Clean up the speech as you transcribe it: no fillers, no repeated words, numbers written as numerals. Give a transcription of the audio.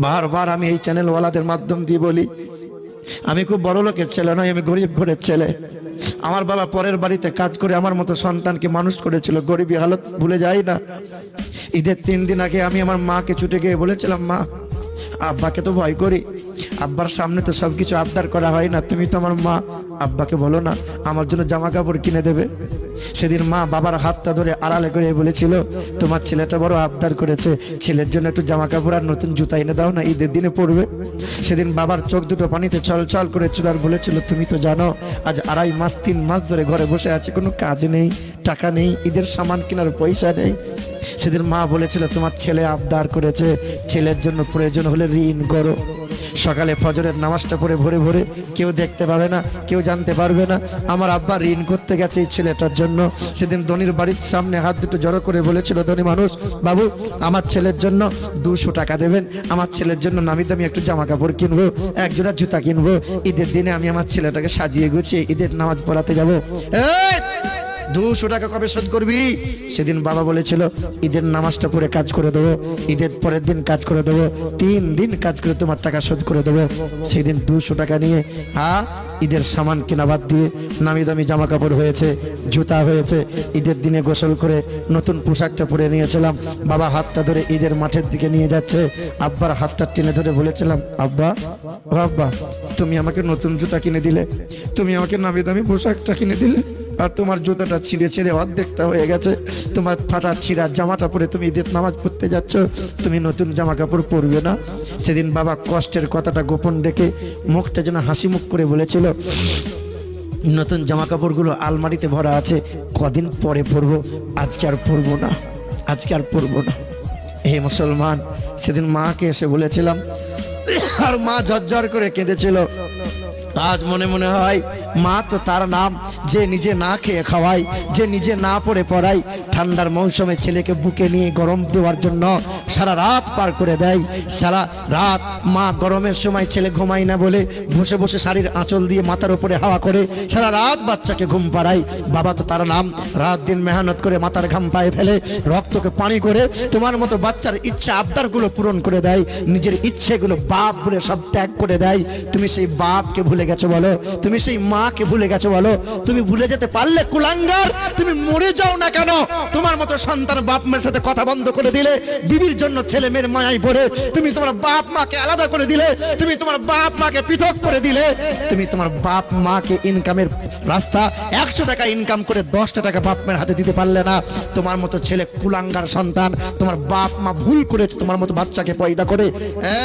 বারবার আমি এই চ্যানেলওয়ালাদের মাধ্যম দিয়ে বলি, আমি খুব বড় লোকের ছেলে নয়, আমি গরিব ঘরের ছেলে। আমার বাবা পরের বাড়িতে কাজ করে আমার মতো সন্তানকে মানুষ করেছিল, গরিবী হালত ভুলে যাই না। ঈদের 3 দিন আগে আমি আমার মাকে ছুটে গিয়ে বলেছিলাম, মা আব্বাকে তো ভয় করি, আব্বার সামনে তো সবকিছু আবদার করা হয় না, তুমি তো আমার মা, আব্বাকে বলো না আমার জন্য জামা কাপড় কিনে দেবে। সেদিন মা বাবার হাতটা ধরে আড়ালে করে বলেছিল, তোমার ছেলেটা বড় আবদার করেছে, ছেলের জন্য একটু জামা কাপড় আর নতুন জুতা এনে দাও না, ঈদের দিনে পড়বে। সেদিন বাবার চোখ দুটো পানিতে ছলছল করেছিল আর বলেছিল, তুমি তো জানো আজ 2.5 মাস 3 মাস ধরে ঘরে বসে আছে, কোনো কাজ নেই, টাকা নেই, ঈদের সামান কেনার পয়সা নেই। সেদিন মা বলেছিল, তোমার ছেলে আবদার করেছে, ছেলের জন্য প্রয়োজন হলে ঋণ করো। সকালে ফজরের নামাজটা পড়ে ভোরে ভোরে, কেউ দেখতে পাবে না, কেউ জানতে পারবে না, আমার আব্বা ঋণ করতে গেছে এই ছেলেটার জন্য। সেদিন ধনির বাড়ির সামনে হাত দুটো জড়ো করে বলেছিল, ধনী মানুষ বাবু আমার ছেলের জন্য 200 টাকা দেবেন, আমার ছেলের জন্য নামি দামি একটু জামা কাপড় কিনবো, এক জোড়া জুতা কিনবো, ঈদের দিনে আমি আমার ছেলেটাকে সাজিয়ে গুছিয়ে ঈদের নামাজ পড়াতে যাবো। 200 টাকা কবে শোধ করবি? সেদিন বাবা বলেছিল, ঈদের নামাজটা পড়ে কাজ করে দেবো, ঈদের পরের দিন কাজ করে দেবো, 3 দিন কাজ করে তোমার টাকা শোধ করে দেবো। সেদিন 200 টাকা নিয়ে ঈদের সামান কেনা বাদ দিয়ে নামি দামি জামা কাপড় হয়েছে, জুতা হয়েছে, ঈদের দিনে গোসল করে নতুন পোশাকটা পরে নিয়েছিলাম। বাবা হাতটা ধরে ঈদের মাঠের দিকে নিয়ে যাচ্ছে, আব্বার হাতটা টেনে ধরে বলেছিলাম, আব্বা ও আব্বা, তুমি আমাকে নতুন জুতা কিনে দিলে, তুমি আমাকে নামি দামি পোশাকটা কিনে দিলে, আর তোমার জুতাটা ছিঁড়ে ছিঁড়ে অর্ধেকটা হয়ে গেছে, তোমার ফাটা ছিঁড়া জামাটা পরে তুমি ঈদের নামাজ পড়তে যাচ্ছ, তুমি নতুন জামা কাপড় পরবে না। সেদিন বাবা কষ্টের কথাটা গোপন রেখে মুখটা যেন হাসি মুখ করে বলেছিল, নতুন জামা কাপড়গুলো আলমারিতে ভরা আছে, কদিন পরে পরবো, আজকে আর পরবো না, আজকে আর পরবো না। হে মুসলমান, সেদিন মাকে এসে বলেছিলাম, আর মা ঝরঝর করে কেঁদেছিল। আজ মনে মনে হয়, মা তো তার নাম যে নিজে না খেয়ে খাওয়ায়, যে নিজে না পড়ে পড়ায়, ঠান্ডার মৌসুমে ছেলেকে বুকে নিয়ে গরম দেওয়ার জন্য সারা রাত পার করে দেয়। সারা রাত মা গরমের সময় ছেলে ঘুমায় না বলে বসে বসে শাড়ির আঁচল দিয়ে মাথার উপরে হাওয়া করে সারা রাত বাচ্চাকে ঘুম পাড়ায়। বাবা তো তার নাম, রাত দিন মেহনত করে মাথার ঘাম পায়ে ফেলে রক্তকে পানি করে তোমার মতো বাচ্চার ইচ্ছা আবদারগুলো পূরণ করে দেয়, নিজের ইচ্ছেগুলো বাপ বলে সব ত্যাগ করে দেয়। তুমি সেই বাপকে ভুলে গেছো বলো, তুমি সেই মাকে ভুলে গেছো বলো। তুমি ভুলে যেতে পারলে কুলাঙ্গার, তুমি মরে যাও না কেন? তোমার মতো সন্তান বাপ মায়ের সাথে কথা বন্ধ করে দিলে, বিবির জন্য ছেলে মেয়ের মায়ায় পড়ে তুমি তোমার বাপ মাকে আলাদা করে দিলে, তুমি তোমার বাপ মাকে পৃথক করে দিলে, তুমি তোমার বাপ মাকে ইনকামের রাস্তা 100 টাকা ইনকাম করে 10টা টাকা বাপ মায়ের হাতে দিতে পারলে না। তোমার মতো ছেলে কুলাঙ্গার সন্তান, তোমার বাপ মা ভুল করেছে তোমার মতো বাচ্চাকে পয়দা করে।